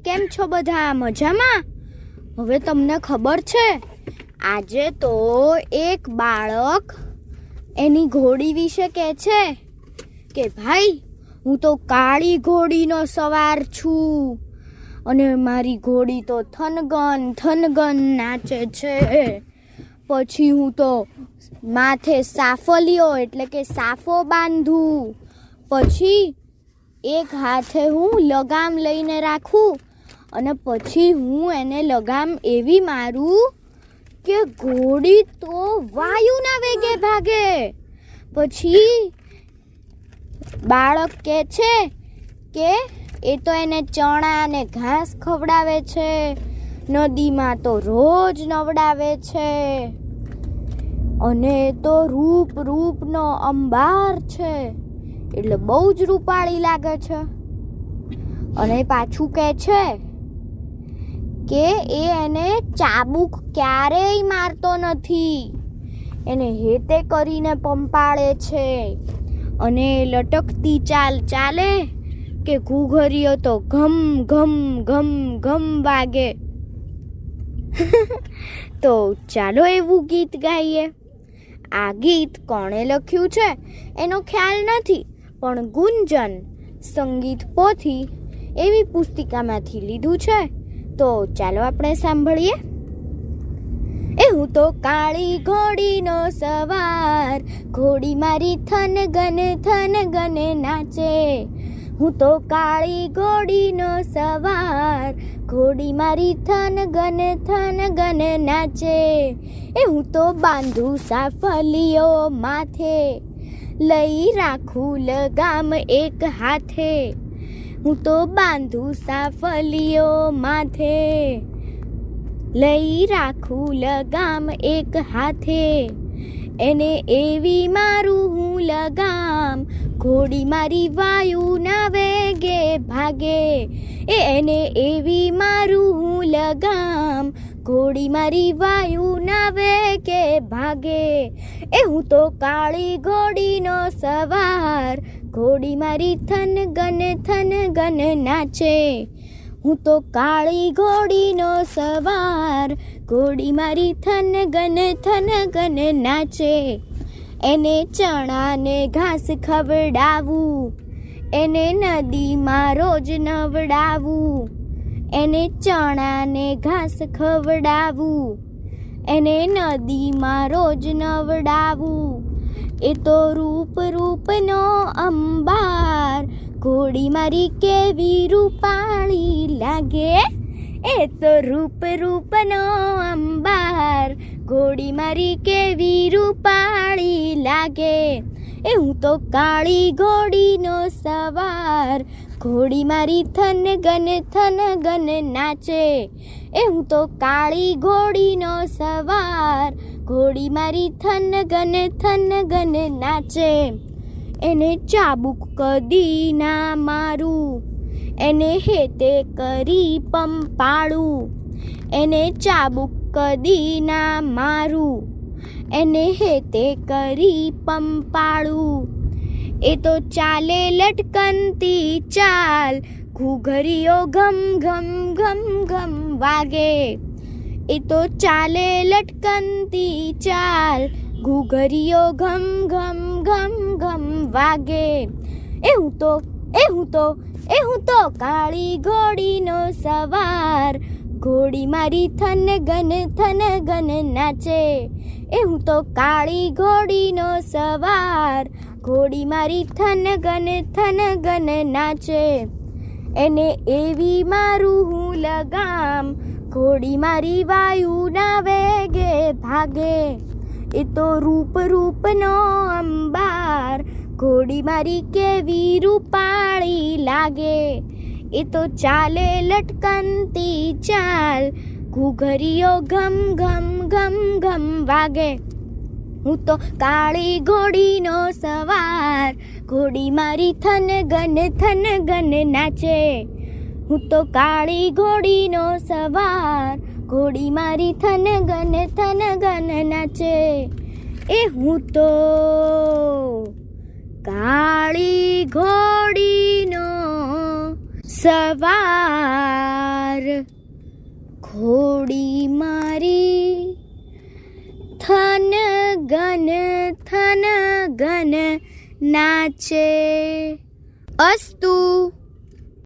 કેમ છો બધા મજામાં? હવે તમને ખબર છે આજે તો એક બાળક એની ઘોડી વિશે કહે છે કે ભાઈ હું તો કાળી ઘોડીનો સવાર છું અને મારી ઘોડી તો થનગન થનગન નાચે છે. પછી હું તો માથે સાફલિયો એટલે કે સાફો બાંધું, પછી એક હાથે હું લગામ લઈને રાખું અને પછી હું એને લગામ એવી મારું કે ઘોડી તો વાયુના વેગે ભાગે. પછી બાળક કહે છે કે એ તો એને ચણા અને ઘાસ ખવડાવે છે, નદીમાં તો રોજ નવડાવે છે અને એ તો રૂપનો અંબાર છે એટલે બહુ જ રૂપાળી લાગે છે. અને પાછું કહે છે કે એને ચાબુક ક્યારેય મારતો નથી, એને હેતે કરીને પંપાળે છે અને લટકતી ચાલ ચાલે કે ઘૂઘરીઓ તો ઘમ ઘમ ઘમ ઘમ વાગે. તો ચાલો એવું ગીત ગાઈએ. આ ગીત કોણે લખ્યું છે એનો ખ્યાલ નથી, પણ ગુંજન સંગીત પોથી એવી પુસ્તિકામાંથી લીધું છે. તો ચાલો આપણે સાંભળીએ. હું તો કાળી ઘોડીનો સવાર, ઘોડી મારી થનગન નાચે. હું તો કાળી ઘોડીનો સવાર, ઘોડી મારી થનગન નાચે. હું તો બાંધું સાફલિયો માથે, લઈ રાખું લગામ એક હાથે. હું તો બાંધું સાફલિયો માથે, લઈ રાખું લગામ એક હાથે. એને એવી મારું હું લગામ, ઘોડી મારી વાયુના વેગે ભાગે. એને એવી મારું હું લગામ, ઘોડી મારી વાયુના વેગે ભાગે. હું તો કાળી ઘોડીનો સવાર, ઘોડી મારી થનગન નાચે. હું તો કાળી ઘોડીનો સવાર, ઘોડી મારી થનગન નાચે. એને ચણા ને ઘાસ ખવડાવું, એને નદીમાં રોજ નવડાવું. એને ચણા ને ઘાસ ખવડાવું, એને નદીમાં રોજ નવડાવું. એ તો રૂપનો અંબાર, ઘોડી મારી કેવી રૂપાળી લાગે. એ તો રૂપનો અંબાર, ઘોડી મારી કેવી રૂપાળી લાગે. હું તો કાળી ઘોડીનો સવાર, ઘોડી મારી થનગન નાચે. હું તો કાળી ઘોડીનો સવાર, ઘોડી મારી થનગન નાચે. એને ચાબુક કદી ના મારું, એને હેતે કરી પંપાળું. એને ચાબુક કદી ના મારું, એને હેતે કરી પંપાળું. એ તો ચાલે લટકનતી ચાલ, ઘૂઘરીઓ ઘમ ઘમ ઘમ ઘમ વાગે. એ તો ચાલે લટકનતી ચાલ, ઘૂઘરીઓ ઘમ ઘમ ઘમ ઘમ વાગે. હું તો કાળી ઘોડીનો સવાર, ઘોડી મારી થનગન નાચે. હું તો કાળી ઘોડીનો સવાર, ઘોડી મારી થનગન નાચે. એને એવી મારું હું લગામ, ઘોડી મારી વાયુના વેગે ભાગે. એ તો રૂપનો અંબાર, ઘોડી મારી કેવી રૂપાળી લાગે. એ તો ચાલે લટકનતી ચાલ, ઘૂઘરીઓ ઘમ ઘમ ઘમ ઘમ વાગે. હું તો કાળી ઘોડીનો સવાર, ઘોડી મારી થનગન નાચે. હું તો કાળી ઘોડીનો સવાર, ઘોડી મારી થનગન નાચે. હું તો કાળી ઘોડીનો સવાર ઘોડી મારી થન ગન નાચે. અસ્તુ.